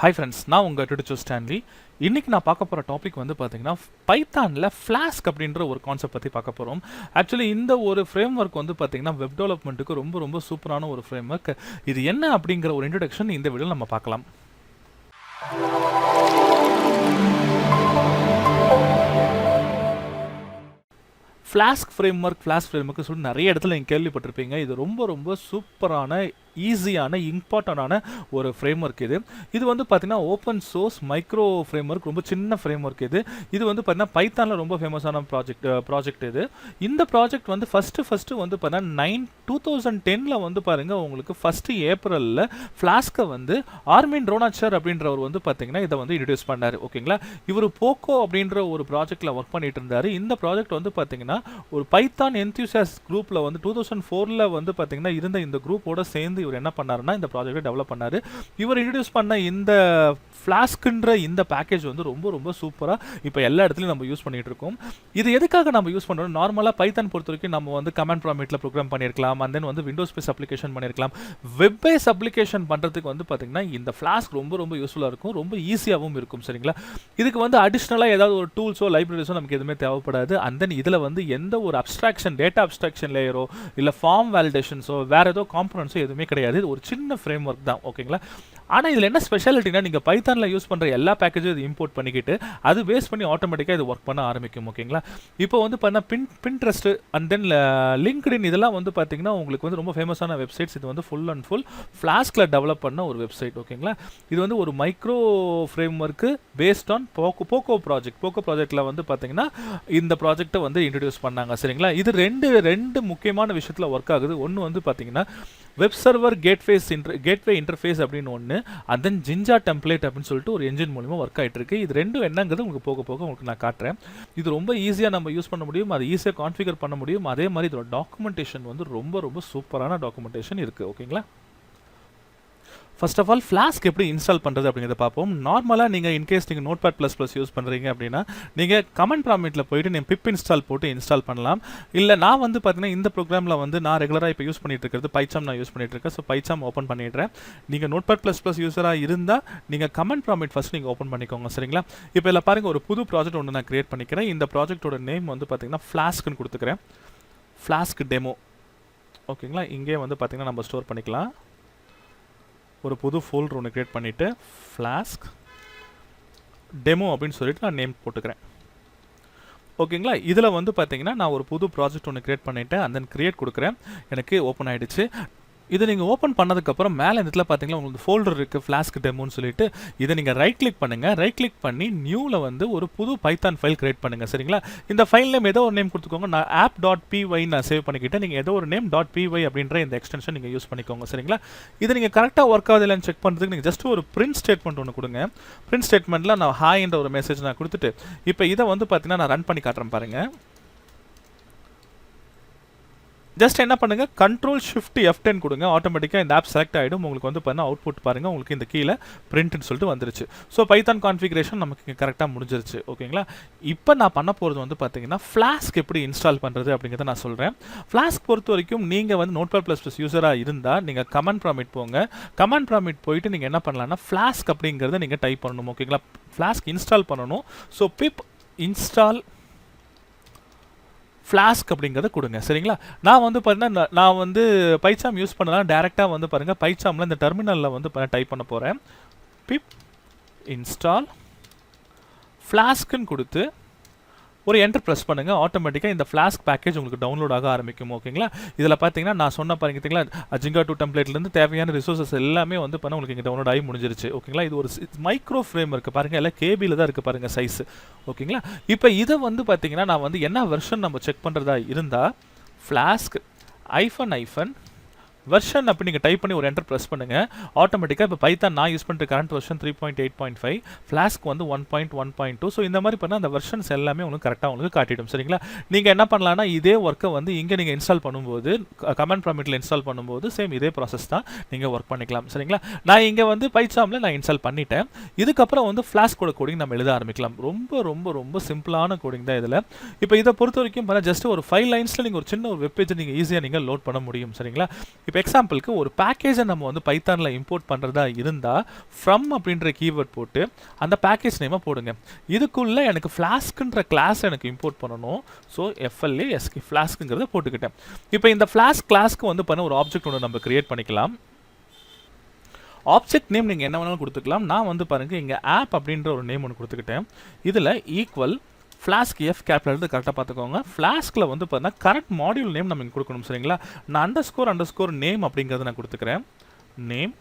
Hi friends, நான் உங்கள் டிடிச்சோ Stanley. இன்றைக்கி நான் பார்க்க போகிற டாபிக் வந்து பார்த்தீங்கன்னா பைத்தானில் ஃப்ளாஸ்க் அப்படின்ற ஒரு கான்செப்ட் பற்றி பார்க்க போகிறோம். ஆக்சுவலி இந்த ஒரு ஃப்ரேம் ஒர்க் வந்து பார்த்தீங்கன்னா வெப் டெவலப்மெண்ட்டுக்கு ரொம்ப ரொம்ப சூப்பரான ஒரு ஃப்ரேம் ஒர்க். இது என்ன அப்படிங்கிற ஒரு இன்ட்ரடக்ஷன் இந்த வீடியோவில் நம்ம பார்க்கலாம். ஃப்ளாஸ்க் ஃப்ரேம் ஒர்க் சொல்லி நிறைய இடத்துல நீங்கள் கேள்விப்பட்டிருப்பீங்க. இது ரொம்ப ரொம்ப சூப்பரான ஈஸியான இம்பார்ட்டண்டான ஒரு ஃப்ரேம் ஒர்க் இது வந்து பார்த்தீங்கன்னா open source micro frame work, ரொம்ப சின்ன ஃப்ரேம் ஒர்க் இது வந்து பார்த்தீங்கன்னா பைத்தானில் ரொம்ப ஃபேமஸான ப்ராஜெக்ட் இந்த ப்ராஜெக்ட் வந்து ஃபஸ்ட்டு வந்து பார்த்தீங்கன்னா 2010 வந்து பாருங்கள், உங்களுக்கு ஃபஸ்ட்டு ஏப்ரலில் ஃப்ளாஸ்கை வந்து ஆர்மின் ரோனாச்சர் அப்படின்றவர் வந்து பார்த்தீங்கன்னா இதை வந்து இன்ட்ரடியூஸ் பண்ணார். ஓகேங்களா, இவர் போக்கோ அப்படின்ற ஒரு ப்ராஜெக்டில் ஒர்க் பண்ணிட்டு இருந்தார். இந்த ப்ராஜெக்ட் வந்து பார்த்தீங்கன்னா ஒரு பைத்தான் என்தூசியாஸ்ட் குரூப்பில் வந்து 2004 வந்து பார்த்தீங்கன்னா இருந்த இந்த குரூப்போட சேர்ந்து இவர் என்ன பண்ணாருன்னா இந்த ப்ராஜெக்டை டெவலப் பண்ணாரு. இவர் இன்ட்ரடியூஸ் பண்ண இந்த ஃப்ளாஸ்க்ன்ற இந்த பேக்கேஜ் வந்து ரொம்ப ரொம்ப சூப்பராக இப்போ எல்லா இடத்துலையும் நம்ம யூஸ் பண்ணிட்டு இருக்கோம். இது எதுக்காக நம்ம யூஸ் பண்ணுறோம்? நார்மலாக பைத்தான் பொறுத்த வரைக்கும் நம்ம வந்து கமாண்ட் ப்ராம்ப்டில் ப்ரோக்ராம் பண்ணியிருக்கலாம், அண்ட் தென் வந்து விண்டோஸ் பேஸ் அப்ளிகேஷன் பண்ணியிருக்கலாம். வெப் பேஸ் அப்ளிகேஷன் பண்ணுறதுக்கு வந்து பார்த்தீங்கன்னா இந்த ஃப்ளாஸ்க் ரொம்ப ரொம்ப யூஸ்ஃபுல்லாக இருக்கும், ரொம்ப ஈஸியாகவும் இருக்கும். சரிங்களா, இதுக்கு வந்து அடிஷ்னலாக ஏதாவது ஒரு டூல்ஸோ லைப்ரரிஸோ நமக்கு எதுவுமே தேவைப்படாது. அண்ட் தென் இதில் வந்து எந்த ஒரு அப்ஸ்ட்ராக்ஷன் டேட்டா அப்ஸ்ட்ராக்ஷன் லேயரோ இல்லை ஃபார்ம் வேலிடேஷன்ஸோ வேறு ஏதோ காம்பனன்ஸோ எதுவுமே கிடையாது. இது ஒரு சின்ன ஃப்ரேம் ஒர்க் தான். ஓகேங்களா, ஆனால் இதில் என்ன ஸ்பெஷாலிட்டினா நீங்கள் பைத்தானில் யூஸ் பண்ணுற எல்லா பேக்கேஜும் இது இம்போர்ட் பண்ணிக்கிட்டு அது பேஸ் பண்ணி ஆட்டோமேட்டிக்காக இது ஒர்க் பண்ண ஆரம்பிக்கும். ஓகேங்களா, இப்போ வந்து பார்த்தீங்கன்னா பின்ட்ரெஸ்ட் அண்ட் தென் லிங்க்டின் இதெல்லாம் வந்து பார்த்தீங்கன்னா உங்களுக்கு வந்து ரொம்ப ஃபேமஸான வெப்சைட்ஸ். இது வந்து ஃபுல் அண்ட் ஃபுல் ஃப்ளாஸ்கில் டெவலப் பண்ண ஒரு வெப்சைட். ஓகேங்களா, இது வந்து ஒரு micro frame work based on Poco ப்ராஜெக்டில் வந்து பார்த்தீங்கன்னா இந்த ப்ராஜெக்டை வந்து இன்ட்ரடியூஸ் பண்ணாங்க. சரிங்களா, இது ரெண்டு முக்கியமான விஷயத்தில் ஒர்க் ஆகுது. ஒன்று வந்து பார்த்தீங்கன்னா வெப் சர்வர் கேட்வே இன்டர்ஃபேஸ் அப்படின்னு ஒன்று, அண்ட் தென் ஜிஞ்சா டெம்ப்ளேட் அப்படின்னு சொல்லிட்டு ஒரு என்ஜின் மூலமா ஒர்க் ஆகிட்டு இருக்கு. இது ரெண்டும் என்னங்கிறது உங்களுக்கு போக போக உங்களுக்கு நான் காட்டுறேன். இது ரொம்ப ஈஸியாக நம்ம யூஸ் பண்ண முடியும், அது ஈஸியாக கான்ஃபிகர் பண்ண முடியும். அதே மாதிரி இதோட டாக்குமெண்டேஷன் வந்து ரொம்ப ரொம்ப சூப்பரான டாக்குமெண்டேஷன் இருக்குது. ஓகேங்களா, ஃபர்ஸ்ட் ஆஃப் ஆல் ஃப்ளாஸ்க் எப்படி இன்ஸ்டால் பண்ணுறது அப்படிங்கிறத பார்ப்போம். நார்மலாக நீங்கள் இன்கேஸ் நீங்கள் நோட்பேட்++ யூஸ் பண்ணுறீங்க அப்படின்னா நீங்கள் கமெண்ட் ப்ராம்ப்டில் போயிட்டு நீங்கள் பிப் இன்ஸ்டால் போட்டு இன்ஸ்டால் பண்ணலாம். இல்லை நான் வந்து பார்த்தீங்கன்னா இந்த ப்ரோக்ராமில் வந்து நான் ரெகுலராக இப்போ யூஸ் பண்ணிட்டு இருக்கிறது பைச்சாம் நான் யூஸ் பண்ணிட்டு இருக்கேன். ஸோ பைச்சாம் ஓப்பன் பண்ணிடுறேன். நீங்கள் நோட்பேட்++ யூஸராக இருந்தால் நீங்கள் கமெண்ட் ப்ராம்ப்ட் ஃபஸ்ட் நீங்கள் ஓப்பன் பண்ணிக்கோங்க. சரிங்களா, இப்போ இதில் பாருங்கள், ஒரு புது ப்ராஜெக்ட் ஒன்று நான் கிரியேட் பண்ணிக்கிறேன். இந்த ப்ராஜெக்டோட நேம் வந்து பார்த்தீங்கன்னா ஃப்ளாஸ்க்னு கொடுத்துக்கிறேன், ஃப்ளாஸ்க் டெமோ. ஓகேங்களா, இங்கே வந்து பார்த்தீங்கன்னா நம்ம ஸ்டோர் பண்ணிக்கலாம். ஒரு புது ஃபோல்டர் ஒன்று கிரியேட் பண்ணிவிட்டு ஃப்ளாஸ்க் டெமோ அப்படின்னு சொல்லிட்டு நான் நேம் போட்டுக்கிறேன். ஓகேங்களா, இதில் வந்து பார்த்தீங்கன்னா நான் ஒரு புது ப்ராஜெக்ட் ஒன்று கிரியேட் பண்ணிவிட்டேன். அண்ட் தென் கிரியேட் கொடுக்குறேன். எனக்கு ஓப்பன் ஆகிடுச்சு. இதை நீங்கள் ஓப்பன் பண்ணதுக்கப்புறம் மேலே இந்த இடத்துல பார்த்தீங்கன்னா உங்களுக்கு ஃபோல்டர் இருக்குது ஃப்ளாஸ்க் டெமோன்னு சொல்லிட்டு. இதை நீங்கள் ரைட் கிளிக் பண்ணுங்கள். ரைட் கிளிக் பண்ணி நியூவில் வந்து ஒரு புது பைத்தான் ஃபைல் கிரியேட் பண்ணுங்கள். சரிங்களா, இந்த ஃபைல் நேம் ஏதோ ஒரு நேம் கொடுத்துக்கோங்க. நான் app.py நான் சேவ் பண்ணிக்கிட்டேன். நீங்கள் ஏதோ ஒரு நேம் .py அப்படின்ற இந்த எக்ஸ்டென்ஷன் நீங்கள் யூஸ் பண்ணிக்கோங்க. சரிங்களா, இதை நீங்கள் கரெக்டாக ஒர்க் ஆகுது இல்லைன்னு செக் பண்ணுறதுக்கு நீங்கள் ஜஸ்ட் ஒரு பிரிண்ட் ஸ்டேட்மெண்ட் ஒன்று கொடுங்க. பிரிண்ட் ஸ்டேட்மெண்ட்டில் நான் ஹாய்ன்ற ஒரு மெசேஜ் நான் கொடுத்துட்டு இப்போ இதை வந்து பார்த்தீங்கன்னா நான் ரன் பண்ணி காட்டுறேன் பாருங்கள். ஜஸ்ட் என்ன பண்ணுங்கள், Ctrl+Shift+F10 கொடுங்க. ஆட்டோமேட்டிக்காக இந்த ஆப் செலக்ட் ஆகிடும். உங்களுக்கு வந்து பார்த்தீங்கன்னா அவுட்புட் பாருங்கள், உங்களுக்கு இந்த கீழே பிரிண்ட்னு சொல்லிட்டு வந்துருச்சு. ஸோ பைத்தான் கான்ஃபிகரேஷன் நமக்கு இங்கே கரெக்டாக முடிஞ்சிருச்சு. ஓகேங்களா, இப்போ நான் பண்ண போகிறது வந்து பார்த்தீங்கன்னா ஃப்ளாஸ்க் எப்படி இன்ஸ்டால் பண்ணுறது அப்படிங்கிறத நான் சொல்கிறேன். ஃப்ளாஸ்க் பொறுத்த வரைக்கும் நீங்கள் வந்து நோட்பேட்++ யூஸராக இருந்தால் நீங்கள் கமாண்ட் ப்ராம்ப்ட் போங்க. கமாண்ட் ப்ராம்ப்ட் போயிட்டு நீங்கள் என்ன பண்ணலாம்னா ஃப்ளாஸ்க் அப்படிங்கிறத நீங்கள் டைப் பண்ணணும். ஓகேங்களா, ஃப்ளாஸ்க் இன்ஸ்டால் பண்ணணும். ஸோ பிப் இன்ஸ்டால் ஃப்ளாஸ்க் அப்படிங்கிறத கொடுங்க. சரிங்களா, நான் வந்து பார்த்தீங்கன்னா நான் வந்து பைச்சாம் யூஸ் பண்ணலாம். டேரெக்டாக வந்து பாருங்கள், பைச்சாமில் இந்த டெர்மினலில் வந்து டைப் பண்ண போகிறேன். பிப் இன்ஸ்டால் ஃப்ளாஸ்க்குன்னு கொடுத்து ஒரு என்டர் ப்ரெஸ் பண்ணுங்கள். ஆட்டோமேட்டிக்காக இந்த ஃப்ளாஸ்க் பேக்கேஜ் உங்களுக்கு டவுன்லோட் ஆக ஆரம்பிக்கும். ஓகேங்களா, இதில் பார்த்தீங்கன்னா நான் சொன்ன பாருங்களா, ஜிங்கா 2 டெம்ப்ளேட்லேருந்து தேவையான ரிசோர்ஸஸ் எல்லாமே வந்து பண்ண உங்களுக்கு இங்கே டவுன்லோட் ஆகி முடிஞ்சிருச்சு. ஓகேங்களா, இது ஒரு மைக்ரோ ஃப்ரேம் இருக்குது பாருங்கள், எல்லாம் கேபியில் தான் இருக்குது பாருங்கள் சைஸ். ஓகேங்களா, இப்போ இதை வந்து பார்த்தீங்கன்னா நான் வந்து என்ன வெர்ஷன் நம்ம செக் பண்ணுறதா இருந்தால் ஃப்ளாஸ்க் -, வெர்ஷன் அப்படி நீங்கள் டைப் பண்ணி ஒரு என்டர் ப்ரெஸ் பண்ணுங்கள். ஆட்டோமேட்டிக்காக இப்போ பைத்தான் நான் யூஸ் பண்ணுற கரண்ட் வெர்ஷன் 3.8.5, ஃப்ளாஸ்க் வந்து 1.1.2. ஸோ இந்த மாதிரி பண்ணால் அந்த வெர்ஷன்ஸ் எல்லாமே உங்களுக்கு கரெக்டாக உங்களுக்கு காட்டிடும். சரிங்களா, நீங்கள் என்ன பண்ணலான்னா இதே ஒர்க்கை வந்து இங்கே நீங்கள் இன்ஸ்டால் பண்ணும்போது கமாண்ட் ப்ராம்ப்டில் இன்ஸ்டால் பண்ணும்போது சேம் இதே ப்ராசஸ் தான் நீங்கள் ஒர்க் பண்ணிக்கலாம். சரிங்களா, நான் இங்கே வந்து பைச்சாமில் நான் இன்ஸ்டால் பண்ணிட்டேன். இதுக்கப்புறம் வந்து ஃப்ளாஸ்கோட கோடிங் நம்ம எழுத ஆரம்பிக்கலாம். ரொம்ப ரொம்ப ரொம்ப சிம்பிளான கோடிங் தான் இதில். இப்போ இதை பொறுத்த வரைக்கும் ஜஸ்ட் ஒரு 5 லைன்ஸில் நீங்கள் ஒரு சின்ன ஒரு வெப் பேஜை நீங்கள் ஈஸியாக நீங்கள் லோட் பண்ண முடியும். சரிங்களா, இப்போ எக்ஸாம்பிளுக்கு ஒரு பேக்கேஜை நம்ம வந்து பைத்தானில் இம்போர்ட் பண்ணுறதா இருந்தால் ஃப்ரம் அப்படின்ற கீவேர்ட் போட்டு அந்த பேக்கேஜ் நேமை போடுங்க. இதுக்குள்ளே எனக்கு ஃப்ளாஸ்க்குன்ற கிளாஸ் எனக்கு இம்போர்ட் பண்ணணும். ஸோ FLASK ஃப்ளாஸ்க்குங்கிறத போட்டுக்கிட்டேன். இப்போ இந்த ஃப்ளாஸ்க் கிளாஸ்க்கு வந்து பண்ண ஒரு ஆப்ஜெக்ட் ஒன்று நம்ம கிரியேட் பண்ணிக்கலாம். ஆப்ஜெக்ட் நேம் நீங்கள் என்ன வேணாலும் கொடுத்துக்கலாம். நான் வந்து பாருங்கள் இங்கே ஆப் அப்படின்ற ஒரு நேம் ஒன்று கொடுத்துக்கிட்டேன். இதில் ஈக்குவல் ஃப்ளாஸ்க் எஃப் கேப்ல இருந்து கரெக்டாக பார்த்துக்கோங்க. ஃப்ளாஸ்கில் வந்து பார்த்தீங்கன்னா கரெக்ட் மாடியூல் நேம் நம்ம இங்கே கொடுக்கணும். சரிங்களா? நான் அண்டர்ஸ்கோர் நேம் அப்படிங்கிறத நான் கொடுத்துக்கிறேன். நேம்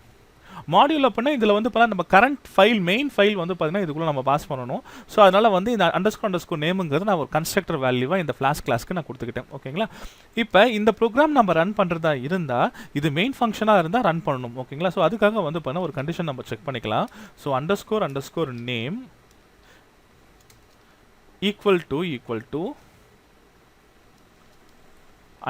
மாடியூல் அப்படின்னா இதில் வந்து பார்த்தா நம்ம கரண்ட் ஃபைல் மெயின் ஃபைல் வந்து பார்த்தீங்கன்னா இதுக்குள்ளே நம்ம பாஸ் பண்ணணும். ஸோ அதனால் வந்து இந்த அண்டர்ஸ்கோர் நேமுங்கிறது நான் ஒரு கன்ஸ்ட்ரக்டர் வேல்யூவாக இந்த ஃப்ளாஸ்க் கிளாஸ்க்கு நான் கொடுத்துக்கிட்டேன். ஓகேங்களா? இப்போ இந்த ப்ரோக்ராம் நம்ம ரன் பண்ணுறதா இருந்தால் இது மெயின் ஃபங்க்ஷனாக இருந்தால் ரன் பண்ணணும். ஓகேங்களா? ஸோ அதுக்காக வந்து பார்த்தா ஒரு கண்டிஷன் நம்ம செக் பண்ணிக்கலாம். So underscore name equal to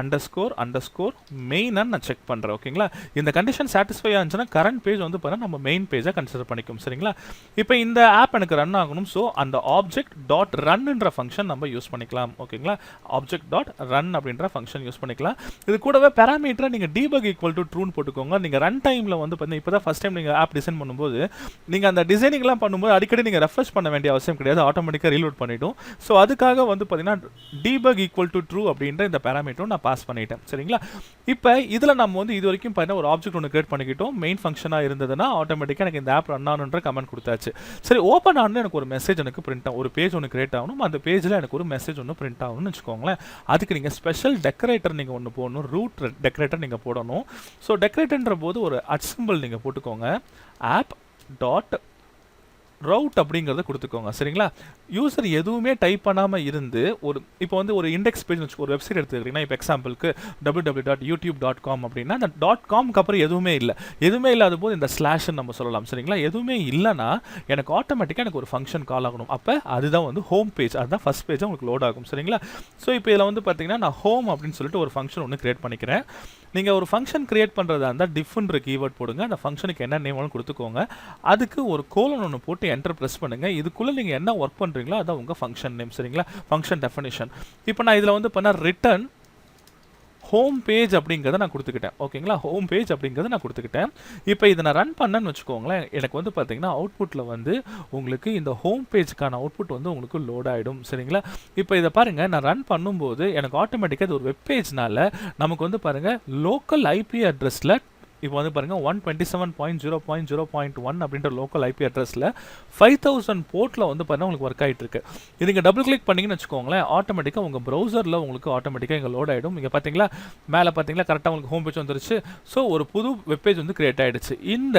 underscore main நான் செக் பண்ணுறேன். ஓகேங்களா? இந்த கண்டிஷன் சாட்டிஸ்ஃபை ஆச்சுன்னா கரண்ட் பேஜ் வந்து பார்த்தா நம்ம மெயின் பேஜை கன்சிடர் பண்ணிக்கும். சரிங்களா? இப்போ இந்த ஆப் எனக்கு ரன் ஆகணும். ஸோ அந்த ஆப்ஜெக்ட் டாட் ரன்ன்ற ஃபங்க்ஷன் நம்ம யூஸ் பண்ணிக்கலாம். ஓகேங்களா? ஆப்ஜெக்ட் டாட் ரன் அப்படின்ற ஃபங்க்ஷன் யூஸ் பண்ணிக்கலாம். இது கூடவே பேராமீட்டரை நீங்கள் டீபக் ஈக்குவல் டு ட்ரூன்னு போட்டுக்கோங்க. நீங்கள் ரன் டைமில் வந்து பார்த்தீங்கன்னா இப்போ தான் ஃபஸ்ட் டைம் நீங்கள் ஆப் டிசைன் பண்ணும்போது நீங்கள் அந்த டிசைனிங்லாம் பண்ணும்போது அடிக்கடி நீங்கள் ரெஃப்ரெஷ் பண்ண வேண்டிய அவசியம் கிடையாது. ஆட்டோமேட்டிக்காக ரீலோட் பண்ணிவிடும். ஸோ அதுக்காக வந்து பார்த்தீங்கன்னா டீபக் ஈக்குவல் டு ட்ரூ அப்படின்ற இந்த பேராமீட்டரும் பாஸ் பண்ணிட்டேன். சரிங்களா? இப்போ இதில் நம்ம வந்து இது வரைக்கும் பார்த்தீங்கன்னா ஒரு ஆப்ஜெக்ட் ஒன்று கிரியேட் பண்ணிக்கிட்டோம். மெயின் ஃபங்க்ஷனாக இருந்ததுன்னா ஆட்டோமேட்டிக்காக எனக்கு இந்த ஆப் ரன் ஆகணுன்ற கமெண்ட் கொடுத்தாச்சு. சரி, ஓப்பன் ஆகணும் எனக்கு ஒரு மெசேஜ் எனக்கு பிரிண்ட் ஆகும். ஒரு பேஜ் ஒன்று கிரியேட் ஆகணும். அந்த பேஜில் எனக்கு ஒரு மெசேஜ் ஒன்று பிரிண்ட் ஆகணும்னு வச்சுக்கோங்களேன். அதுக்கு நீங்கள் ஸ்பெஷல் டெக்கரேட்டர் நீங்கள் ஒன்று போடணும். ரூட் டெக்கரேட்டர் நீங்கள் போடணும். ஸோ டெக்கரேட்டர்ன்ற போது ஒரு சிம்பிள் நீங்கள் போட்டுக்கோங்க. ஆப் டாட் ரவுட் அப்படிங்கிறத கொடுத்துக்கோங்க. சரிங்களா? யூசர் எதுவுமே டைப் பண்ணாமல் இருந்து ஒரு இப்போ வந்து ஒரு இண்டெக்ஸ் பேஜ் வச்சு ஒரு வெப்சைட் எடுத்துக்கிட்டிங்கன்னா இப்போ எக்ஸாம்பிளுக்கு www.youtube.com அப்படின்னா அந்த .comக்கு அப்புறம் எதுவுமே இல்லாத போது இந்த ஸ்லாஷ்ன்னு நம்ம சொல்லலாம். சரிங்களா? எதுவுமே இல்லைன்னா எனக்கு ஆட்டோமேட்டிக்காக எனக்கு ஒரு ஃபங்க்ஷன் கால் ஆகணும். அப்போ அதுதான் வந்து ஹோம் பேஜ். அதுதான் ஃபஸ்ட் பேஜ் உங்களுக்கு லோட் ஆகும். சரிங்களா? ஸோ இப்போ இதில் வந்து பார்த்தீங்கன்னா நான் ஹோம் அப்படின்னு சொல்லிட்டு ஒரு ஃபங்க்ஷன் ஒன்று கிரியேட் பண்ணிக்கிறேன். நீங்கள் ஒரு ஃபங்க்ஷன் கிரியேட் பண்ணுறதா இருந்தால் டிஃப்ன்ற கீவேர்ட் போடுங்க. அந்த ஃபங்க்ஷனுக்கு என்ன நேம் கொடுத்துக்கோங்க. அதுக்கு ஒரு கோலன் ஒன்று போட்டு என்டர் ப்ரெஸ் பண்ணுங்க. இதுக்குள்ளே நீங்கள் என்ன ஒர்க் பண்ணுறீங்களோ அதான் உங்கள் ஃபங்க்ஷன் நேம். சரிங்களா? Function definition. இப்போ நான் இதில் வந்து பண்ண ரிட்டர்ன் ஹோம் பேஜ் அப்படிங்கிறத நான் கொடுத்துக்கிட்டேன். ஓகேங்களா? ஹோம் பேஜ் அப்படிங்கிறத நான் கொடுத்துக்கிட்டேன். இப்போ இதை நான் ரன் பண்ணேன்னு வச்சுக்கோங்களேன். எனக்கு வந்து பார்த்தீங்கன்னா அவுட்புட்டில் வந்து உங்களுக்கு இந்த ஹோம் பேஜுக்கான அவுட்புட் வந்து உங்களுக்கு லோட் ஆகிடும். சரிங்களா? இப்போ இதை பாருங்கள், நான் ரன் பண்ணும்போது எனக்கு ஆட்டோமேட்டிக்காக இது ஒரு வெப் பேஜ்னால நமக்கு வந்து பாருங்கள் லோக்கல் ஐபி அட்ரஸில் இப்போ வந்து பாருங்கள் 127.0.0.1 அப்படின்ற லோக்கல் ஐபி அட்ரஸில் 5000 போர்ட்டில் வந்து பாருங்கள் உங்களுக்கு ஒர்க் ஆகிட்டு இருக்கு. இது நீங்கள் டபுள் கிளிக் பண்ணிங்கன்னு வச்சுக்கோங்களேன், ஆட்டோமேட்டிக்காக உங்கள் ப்ரௌசரில் உங்களுக்கு ஆட்டோமேட்டிக்காக இங்கே லோட் ஆகிடும். இங்கே பார்த்தீங்களா மேலே பார்த்தீங்களா கரெக்டாக உங்களுக்கு ஹோம் பேஜ் வந்துருச்சு. ஸோ ஒரு புது வெப்பேஜ் வந்து கிரியேட் ஆகிடுச்சு. இந்த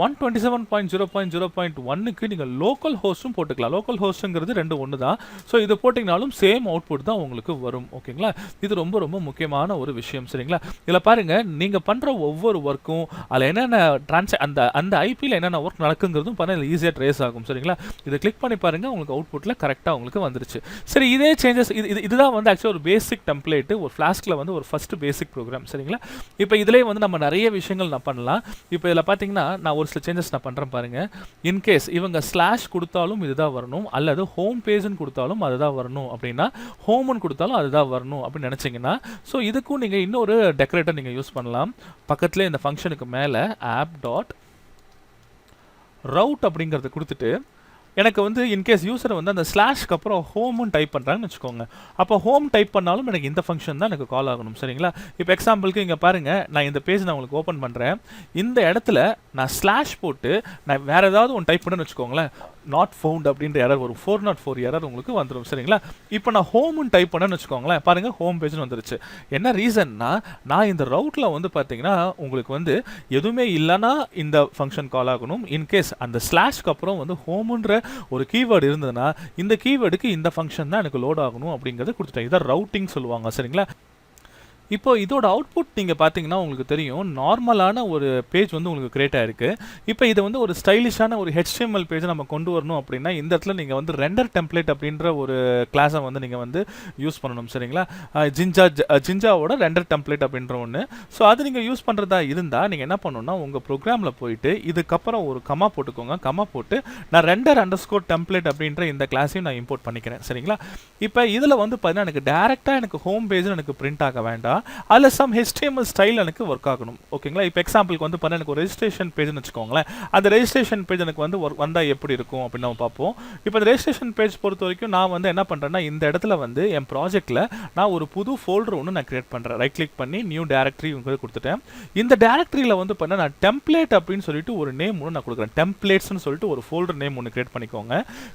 127.0.0.1க்கு நீங்கள் லோக்கல் ஹோஸ்ட்டும் போட்டுக்கலாம். லோக்கல் ஹோஸ்ட்டுங்கிறது ரெண்டு ஒன்று தான். ஸோ இதை போட்டிங்கனாலும் சேம் அவுட்புட் தான் உங்களுக்கு வரும். ஓகேங்களா? இது ரொம்ப ரொம்ப முக்கியமான ஒரு விஷயம். சரிங்களா? இதில் பாருங்கள், நீங்கள் பண்ணுற ஒவ்வொரு ஒர்க்கும் அதில் என்னென்ன அந்த ஐபியில் என்னென்ன ஒர்க் நடக்குங்கிறதும் பண்ண ஈஸியாக ட்ரேஸ் ஆகும். சரிங்களா? இதை கிளிக் பண்ணி பாருங்கள், உங்களுக்கு அவுட்புட்டில் கரெக்டாக உங்களுக்கு வந்துருச்சு. சரி, இதே சேஞ்சஸ் இதுதான் வந்து ஆக்சுவலாக ஒரு பேசிக் டெம்ப்ளேட்டு, ஒரு ஃப்ளாஸ்கில் வந்து ஒரு ஃபஸ்ட்டு பேசிக் ப்ரோக்ராம். சரிங்களா? இப்போ இதிலே வந்து நம்ம நிறைய விஷயங்கள் நான் பண்ணலாம். இப்போ இதில் பார்த்தீங்கன்னா நான் ஒரு சில சேஞ்சஸ் நான் பண்ணுறேன் பாருங்கள். இன்கேஸ் இவங்க ஸ்லாஷ் கொடுத்தாலும் இதுதான் வரணும், அல்லது ஹோம் பேஜ்னு கொடுத்தாலும் அதுதான் வரணும் அப்படின்னா, ஹோம்னு கொடுத்தாலும் அதுதான் வரணும் அப்படின்னு நினச்சிங்கன்னா, ஸோ இதுக்கும் நீங்கள் இன்னொரு டெக்கரேட்டர் நீங்கள் யூஸ் பண்ணலாம். பக்கத்தில் இந்த ஃபங்க்ஷனுக்கு மேலே ஆப் டாட் ரவுட் அப்படிங்கிறத கொடுத்துட்டு எனக்கு வந்து இன்கேஸ் யூசர் வந்து அந்த ஸ்லாஷ்க்கு அப்புறம் ஹோம்னு டைப் பண்ணுறாங்கன்னு வச்சுக்கோங்க. அப்போ ஹோம் டைப் பண்ணாலும் எனக்கு இந்த ஃபங்க்ஷன் தான் எனக்கு கால் ஆகணும். சரிங்களா? இப்போ எக்ஸாம்பிளுக்கு இங்கே பாருங்கள், நான் இந்த பேஜ் நான் உங்களுக்கு ஓப்பன் பண்ணுறேன். இந்த இடத்துல நான் ஸ்லாஷ் போட்டு நான் வேறு ஏதாவது ஒன்று டைப் பண்ணேன்னு வச்சுக்கோங்களேன், நாட் ஃபவுண்ட் அப்படின்ற எரர் வரும். 404 எரர் உங்களுக்கு வந்துடும். சரிங்களா? இப்போ நான் ஹோம்னு டைப் பண்ணேன்னு வச்சுக்கோங்களேன், பாருங்கள் ஹோம் பேஜ்னு வந்துருச்சு. என்ன ரீசன்னா, நான் இந்த ரவுட்டில் வந்து பார்த்தீங்கன்னா உங்களுக்கு வந்து எதுவுமே இல்லைன்னா இந்த ஃபங்க்ஷன் கால் ஆகணும். இன்கேஸ் அந்த ஸ்லாஷ்க்கு அப்புறம் வந்து ஹோமுன்ற ஒரு கீவேர்டு இருந்ததுன்னா இந்த கீவேர்டுக்கு இந்த ஃபங்க்ஷன் தான் எனக்கு லோட் ஆகணும் அப்படிங்கிறத கொடுத்துட்டேன். இதை ரவுட்டிங் சொல்லுவாங்க. சரிங்களா? இப்போ இதோட அவுட்புட் நீங்கள் பார்த்தீங்கன்னா உங்களுக்கு தெரியும், நார்மலான ஒரு பேஜ் வந்து உங்களுக்கு கிரியேட் ஆகிருக்கு. இப்போ இதை வந்து ஒரு ஸ்டைலிஷான ஒரு HTML பேஜை நம்ம கொண்டு வரணும் அப்படின்னா இந்த இடத்துல நீங்கள் வந்து ரெண்டர் டெம்ப்ளேட் அப்படின்ற ஒரு கிளாஸை வந்து நீங்கள் வந்து யூஸ் பண்ணணும். சரிங்களா? ஜிஞ்சாவோட ரெண்டர் டெம்ப்ளேட் அப்படின்ற ஒன்று. ஸோ அது நீங்கள் யூஸ் பண்ணுறதா இருந்தால் நீங்கள் என்ன பண்ணணும்னா உங்கள் ப்ரோக்ராமில் போயிட்டு இதுக்கப்புறம் ஒரு கமா போட்டுக்கோங்க. கமா போட்டு நான் ரெண்டர் டெம்ப்ளேட் அப்படின்ற இந்த கிளாஸையும் நான் இம்போர்ட் பண்ணிக்கிறேன். சரிங்களா? இப்போ இதில் வந்து பார்த்தீங்கன்னா எனக்கு டேரெக்டாக எனக்கு ஹோம் பேஜில் எனக்கு பிரிண்ட் ஆக வேண்டாம். பண்ணிக்கலாம். அதில் சம் HTML ஸ்டைல் எனக்கு ஒர்க் ஆகணும். ஓகேங்களா? இப்போ எக்ஸாம்பிளுக்கு வந்து பண்ண எனக்கு ஒரு ரெஜிஸ்ட்ரேஷன் பேஜ்னு வச்சுக்கோங்களேன். அந்த ரெஜிஸ்ட்ரேஷன் பேஜ் எனக்கு வந்து வந்தால் எப்படி இருக்கும் அப்படின்னு நம்ம பார்ப்போம். இப்போ இந்த ரெஜிஸ்ட்ரேஷன் பேஜ் பொறுத்த வரைக்கும் நான் வந்து என்ன பண்ணுறேன்னா, இந்த இடத்துல வந்து என் ப்ராஜெக்ட்டில் நான் ஒரு புது ஃபோல்டர் ஒன்று நான் கிரியேட் பண்ணுறேன். ரைட் கிளிக் பண்ணி நியூ டேரக்டரி கொடுத்துட்டேன். இந்த டேரக்டரியில் வந்து பண்ண நான் டெம்ப்ளேட் அப்படின்னு சொல்லிட்டு ஒரு நேம் ஒன்று நான் கொடுக்குறேன். டெம்ப்ளேட்ஸ்னு சொல்லிட்டு ஒரு ஃபோல்டர் நேம் ஒன்று கிரியேட் பண்ணிக்கோங்க.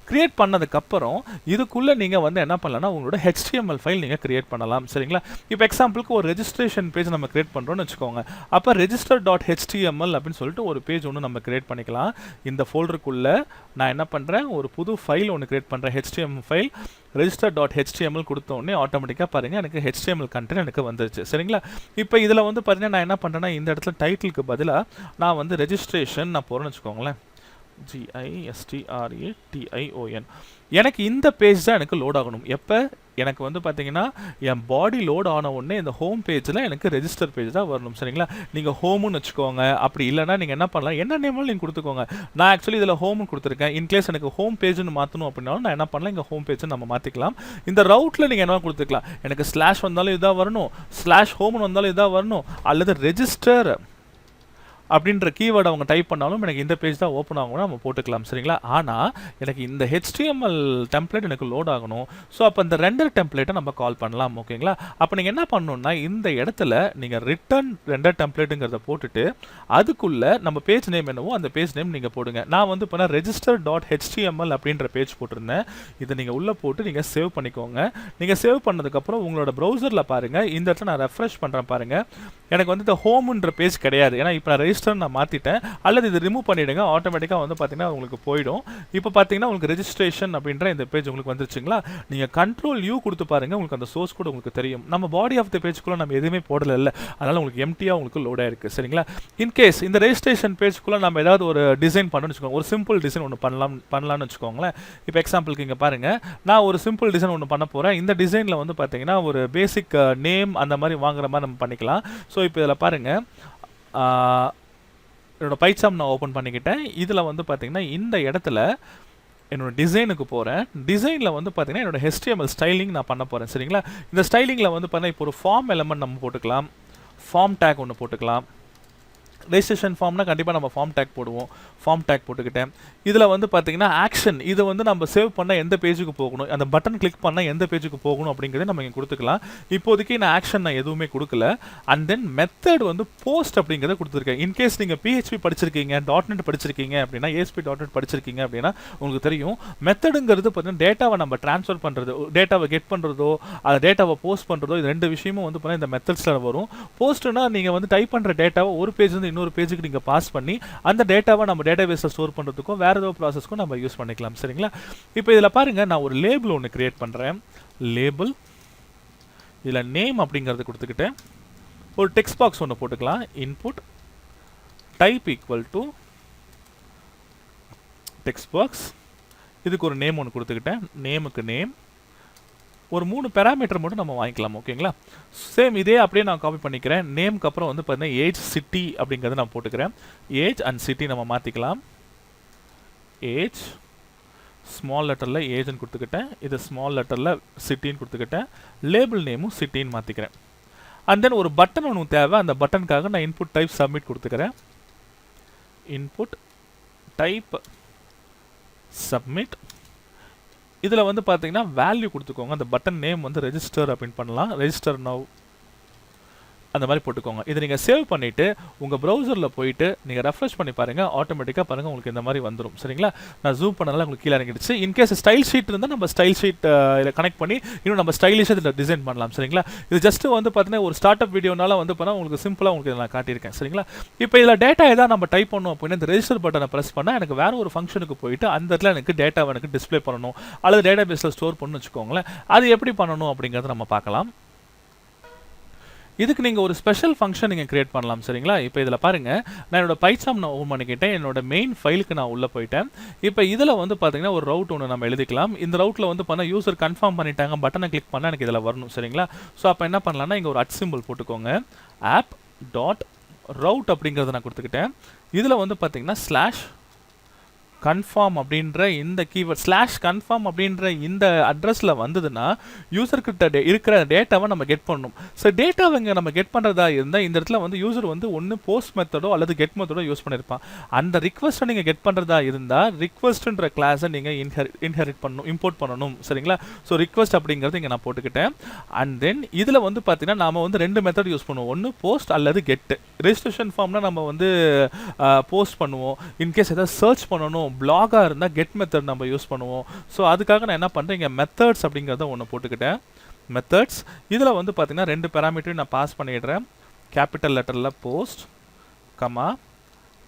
கிரியேட் பண்ணதுக்கப்புறம் இதுக்குள்ளே நீங்கள் வந்து என்ன பண்ணலாம்னா உங்களோட HTML ஃபைல் நீங்கள் கிரியேட் பண்ணலாம். சரிங்களா? இப்போ எக்ஸாம்பிளுக்கு ஒரு ரெஜிஸ்ட்ரேஷன் பேஜ் நம்ம கிரியேட் பண்ணுறோம்னு வச்சுக்கோங்க. அப்போ register.html அப்படின்னு சொல்லிட்டு ஒரு பேஜ் ஒன்று நம்ம கிரியேட் பண்ணிக்கலாம். இந்த ஃபோல்டருக்குள்ளே நான் என்ன பண்ணுறேன், ஒரு புது ஃபைல் ஒன்று கிரியேட் பண்ணுறேன். HTML ஃபைல் register.html கொடுத்த உடனே ஆட்டோமேட்டிக்காக பாருங்கள் எனக்கு HTML கண்டென்ட் எனக்கு வந்துருச்சு. சரிங்களா? இப்போ இதில் வந்து பார்த்தீங்கன்னா நான் என்ன பண்ணுறேன்னா, இந்த இடத்துல டைட்டிலுக்கு பதிலாக நான் வந்து ரெஜிஸ்ட்ரேஷன் நான் போகிறேன்னு வச்சுக்கோங்களேன். GISTRATION. எனக்கு இந்த பேஜ் தான் எனக்கு லோட் ஆகணும். எப்போ எனக்கு வந்து பார்த்தீங்கன்னா என் பாடி லோட் ஆன உடனே இந்த ஹோம் பேஜில் எனக்கு ரெஜிஸ்டர் பேஜ் தான் வரணும். சரிங்களா? நீங்கள் ஹோமுன்னு வச்சுக்கோங்க. அப்படி இல்லைனா நீங்கள் என்ன பண்ணலாம், என்ன நேமாலும் நீங்கள் கொடுத்துக்கோங்க. நான் ஆக்சுவலி இதில் ஹோம்னு கொடுத்துருக்கேன். இன்கேஸ் எனக்கு ஹோம் பேஜ்னு மாற்றணும் அப்படின்னாலும் நான் என்ன பண்ணலாம், இங்கே ஹோம் பேஜ் நம்ம மாற்றிக்கலாம். இந்த ரவுட்டில் நீங்கள் என்ன கொடுத்துக்கலாம், எனக்கு ஸ்லாஷ் வந்தாலும் இதாக வரணும், ஸ்லாஷ் ஹோம்னு வந்தாலும் இதாக வரணும், அல்லது ரெஜிஸ்டர் அப்படின்ற கீவேர்டு அவங்க டைப் பண்ணாலும் எனக்கு இந்த பேஜ் தான் ஓப்பன் ஆகணும், நம்ம போட்டுக்கலாம். சரிங்களா? ஆனால் எனக்கு இந்த HTML டெம்ப்ளேட் எனக்கு லோட் ஆகணும். ஸோ அப்போ இந்த ரெண்டர் டெம்ப்ளேட்டை நம்ம கால் பண்ணலாம். ஓகேங்களா? அப்போ நீங்கள் என்ன பண்ணணும்னா, இந்த இடத்துல நீங்கள் ரிட்டர்ன் ரெண்டர் டெம்ப்ளேட்டுங்கிறத போட்டுட்டு அதுக்குள்ளே நம்ம பேஜ் நேம் என்னவோ அந்த பேஜ் நேம் நீங்கள் போடுங்க. நான் வந்து இப்போ register.html அப்படின்ற பேஜ் போட்டிருந்தேன். இதை நீங்கள் உள்ளே போட்டு நீங்கள் சேவ் பண்ணிக்கோங்க. நீங்கள் சேவ் பண்ணதுக்கப்புறம் உங்களோட ப்ரௌசரில் பாருங்கள், இந்த இடத்துல நான் ரெஃப்ரெஷ் பண்ணுறேன் பாருங்கள், எனக்கு வந்து இந்த ஹோம்ன்ற பேஜ் கிடையாது. ஏன்னா இப்போ நான் நான் மாத்திட்டேன். அல்லது இது ரிமூவ் பண்ணிடுங்க, ஆட்டோமேட்டிக்கா வந்து பாத்தீங்கன்னா உங்களுக்கு போய்டும். இப்போ பாத்தீங்கன்னா உங்களுக்கு ரெஜிஸ்ட்ரேஷன் அப்படின்ற இந்த பேஜ் உங்களுக்கு வந்துருச்சுங்களா? நீங்க Ctrl+U கொடுத்து பாருங்க, உங்களுக்கு அந்த சோர்ஸ் கூட உங்களுக்கு தெரியும். நம்ம பாடி ஆஃப் தி பேஜ்க்குள்ள நம்ம எதுவுமே போடல இல்ல, அதனால உங்களுக்கு எம்டியா உங்களுக்கு லோட் ஆயிருக்கு. சரிங்களா? இன்கேஸ் இந்த ரெஜிஸ்ட்ரேஷன் பேஜ்க்குள்ள நம்ம ஏதாவது ஒரு டிசைன் பண்ணணும்னு வச்சுக்கோங்க, ஒரு சிம்பிள் டிசைன் ஒன்று பண்ணலாம்னு வச்சுக்கோங்களேன். இப்போ எக்ஸாம்பிளுக்கு இங்க பாருங்க, நான் ஒரு சிம்பிள் டிசைன் ஒன்று பண்ண போறேன். இந்த டிசைன்ல வந்து பாத்தீங்கன்னா ஒரு பேசிக் நேம் அந்த மாதிரி வாங்குற மாதிரி நம்ம பண்ணிக்கலாம். ஸோ இப்போ இதில் பாருங்க, என்னோட பைச்சாம் நான் ஓப்பன் பண்ணிக்கிட்டேன். இதில் வந்து பார்த்தீங்கன்னா இந்த இடத்துல என்னோட டிசைனுக்கு போகிறேன். டிசைனில் வந்து பார்த்தீங்கன்னா என்னோட HTML ஸ்டைலிங் நான் பண்ண போகிறேன். சரிங்களா? இந்த ஸ்டைலிங்கில் வந்து பார்த்தீங்கன்னா இப்போ ஒரு ஃபார்ம் எலமெண்ட் நம்ம போட்டுக்கலாம், ஃபார்ம் டேக் ஒன்று போட்டுக்கலாம். ரெஜிஸ்ட்ரேஷன் ஃபார்ம்னா கண்டிப்பாக நம்ம ஃபார்ம் டேக் போடுவோம். ஃபார்ம் டேக் போட்டுக்கிட்டேன். இதில் வந்து பார்த்தீங்கன்னா ஆக்ஷன், இதை வந்து நம்ம சேவ் பண்ணால் எந்த பேஜுக்கு போகணும், அந்த பட்டன் கிளிக் பண்ணால் எந்த பேஜுக்கு போகணும் அப்படிங்கிறத நம்ம இங்கே கொடுத்துக்கலாம். இப்போதைக்கு நான் ஆக்ஷன் நான் எதுவுமே கொடுக்கல. அண்ட் தென் மெத்தட் வந்து போஸ்ட் அப்படிங்கிறத கொடுத்துருக்கேன். இன்கேஸ் நீங்கள் PHP படிச்சிருக்கீங்க, .NET படிச்சிருக்கீங்க அப்படின்னா, ASP.NET படிச்சிருக்கீங்க அப்படின்னா உங்களுக்கு தெரியும், மெத்தடுங்கிறது பார்த்தீங்கன்னா டேட்டாவை நம்ம ட்ரான்ஸ்ஃபர் பண்ணுறது, டேட்டாவை கெட் பண்ணுறதோ அந்த டேட்டாவை போஸ்ட் பண்ணுறதோ, இது ரெண்டு விஷயமும் வந்து பார்த்தீங்கன்னா இந்த மெத்தட்ஸில் வரும். போஸ்ட்னா நீங்கள் வந்து டைப் பண்ணுற டேட்டாவை ஒரு பேஜ் வந்து இன்னொரு பேஜுக்கு நீங்கள் பாஸ் பண்ணி அந்த டேட்டாவை நம்ம டேட்டாபேஸில் ஸ்டோர் பண்ணுறதுக்கும் வேறு ஏதோ ப்ராசஸ்க்கும் நம்ம யூஸ் பண்ணிக்கலாம். சரிங்களா? இப்போ இதில் பாருங்கள், நான் ஒரு லேபிள் ஒன்று கிரியேட் பண்ணுறேன். லேபிள், இதில் நேம் அப்படிங்கிறது கொடுத்துக்கிட்டேன். ஒரு டெக்ஸ்ட் பாக்ஸ் ஒன்று போட்டுக்கலாம். Input type equal to text box. இதுக்கு ஒரு நேம் ஒன்று கொடுத்துக்கிட்டேன். நேமுக்கு நேம், ஒரு 3 பேராமீட்டர் மட்டும் நம்ம வாங்கிக்கலாம். ஓகேங்களா? சேம் இதே அப்படியே நான் காப்பி பண்ணிக்கிறேன். நேமுக்கு அப்புறம் வந்து பார்த்தீங்கன்னா ஏஜ், சிட்டி அப்படிங்கிறத நான் போட்டுக்கிறேன். ஏஜ் அண்ட் சிட்டி நம்ம மாற்றிக்கலாம். ஏஜ் ஸ்மால் லெட்டரில் ஏஜ்னு கொடுத்துக்கிட்டேன். இது ஸ்மால் லெட்டரில் சிட்டின்னு கொடுத்துக்கிட்டேன். லேபிள் நேமும் சிட்டின்னு மாற்றிக்கிறேன். அண்ட் தென் ஒரு பட்டன் ஒன்று தேவை. அந்த பட்டனுக்காக நான் இன்புட் டைப் சப்மிட் கொடுத்துக்கிறேன். Input type submit. இதில் வந்து பார்த்தீங்கன்னா வேல்யூ கொடுத்துக்கோங்க. அந்த பட்டன் நேம் வந்து ரெஜிஸ்டர் அப்படின்னு பண்ணலாம். ரெஜிஸ்டர் நவ் அந்த மாதிரி போட்டுக்கோங்க. இதை நீங்கள் சேவ் பண்ணிவிட்டு உங்கள் ப்ரௌசரில் போயிட்டு நீங்கள் ரெஃப்ரெஷ் பண்ணி பாருங்கள். ஆட்டோமேட்டிக்காக பாருங்கள் உங்களுக்கு இந்த மாதிரி வந்துடும். சரிங்களா? நான் ஜூம் பண்ணதால உங்களுக்கு கீழே இறங்கிடுச்சு. இன்கேஸ் ஸ்டைல் ஷீட் இருந்தால் நம்ம ஸ்டைல் ஷீட் இதில் கனெக்ட் பண்ணி இன்னும் நம்ம ஸ்டைலிஷாக இதில் டிசைன் பண்ணலாம். சரிங்களா? இது ஜஸ்ட்டு வந்து பார்த்தீங்கன்னா ஒரு ஸ்டார்ட் அப் வீடியோனால வந்து பார்த்தா உங்களுக்கு சிம்பிளாக உங்களுக்கு இதை நான் காட்டியிருக்கேன். சரிங்களா? இப்போ இதில் டேட்டா எதாவது நம்ம டைப் பண்ணணும் அப்படின்னா இந்த ரெஜிஸ்டர் பட்டனை ப்ரெஸ் பண்ணால் எனக்கு வேறு ஒரு ஃபங்க்ஷனுக்கு போயிட்டு அந்த இடத்துல எனக்கு டேட்டாவை எனக்கு டிஸ்பிளே பண்ணணும் அல்லது டேட்டா பேஸில் ஸ்டோர் பண்ணணும்னு வச்சுக்கோங்களேன். அது எப்படி பண்ணணும் அப்படிங்கிறத நம்ம பார்க்கலாம். இதுக்கு நீங்கள் ஒரு ஸ்பெஷல் ஃபங்க்ஷன் நீங்கள் கிரியேட் பண்ணலாம். சரிங்களா? இப்போ இதில் பாருங்கள், நான் என்னோட பைச்சாம் நான் ஓப்பன் பண்ணிக்கிட்டேன். என்னோட மெயின் ஃபைலுக்கு நான் உள்ளே போயிட்டேன். இப்போ இதில் வந்து பார்த்தீங்கன்னா ஒரு ரவுட் ஒன்று நம்ம எழுதிக்கலாம். இந்த ரவுட்டில் வந்து பண்ணால் யூசர் கன்ஃபார்ம் பண்ணிட்டாங்க, பட்டனை கிளிக் பண்ணால் எனக்கு இதில் வரணும். சரிங்களா? ஸோ அப்போ என்ன பண்ணலாம்னா இங்கே ஒரு @ போட்டுக்கோங்க. ஆப் டாட் ரவுட் அப்படிங்கிறத நான் கொடுத்துக்கிட்டேன். இதில் வந்து பார்த்தீங்கன்னா ஸ்லாஷ் கன்ஃபார்ம் அப்படின்ற இந்த கீவேர்ட் ஸ்லாஷ் கன்ஃபார்ம் அப்படின்ற இந்த அட்ரஸில் வந்ததுன்னா யூசர்கிட்ட இருக்கிற டேட்டாவை நம்ம கெட் பண்ணணும். ஸோ டேட்டாவை இங்கே நம்ம கெட் பண்ணுறதா இருந்தால் இந்த இடத்துல வந்து யூசர் வந்து ஒன்று போஸ்ட் மெத்தடோ அல்லது கெட் மெத்தடோ யூஸ் பண்ணியிருப்பான். அந்த ரிக்வஸ்ட்டை நீங்கள் கெட் பண்ணுறதா இருந்தால் ரிக்வஸ்ட்ன்ற கிளாஸை நீங்கள் இன்ஹெரிட் பண்ணணும், இம்போர்ட் பண்ணணும். சரிங்களா? ஸோ ரிக்வஸ்ட் அப்படிங்கிறது இங்கே நான் போட்டுக்கிட்டேன். அண்ட் தென் இதில் வந்து பார்த்தீங்கன்னா நாம வந்து 2 மெத்தட் யூஸ் பண்ணுவோம். ஒன்று போஸ்ட் அல்லது கெட். ரெஜிஸ்ட்ரேஷன் ஃபார்ம்னா நம்ம வந்து போஸ்ட் பண்ணுவோம். இன்கேஸ் ஏதாவது சர்ச் பண்ணணும் பிளாகாக இருந்தால் கெட் மெத்தட் நம்ம யூஸ் பண்ணுவோம். ஸோ அதுக்காக நான் என்ன பண்ணுறேன், இங்கே மெத்தட்ஸ் அப்படிங்கிறத ஒன்று போட்டுக்கிட்டேன். மெத்தட்ஸ் இதில் வந்து பார்த்தீங்கன்னா 2 பேராமீட்டரையும் நான் பாஸ் பண்ணிடுறேன். கேபிட்டல் லெட்டரில் போஸ்ட் கமா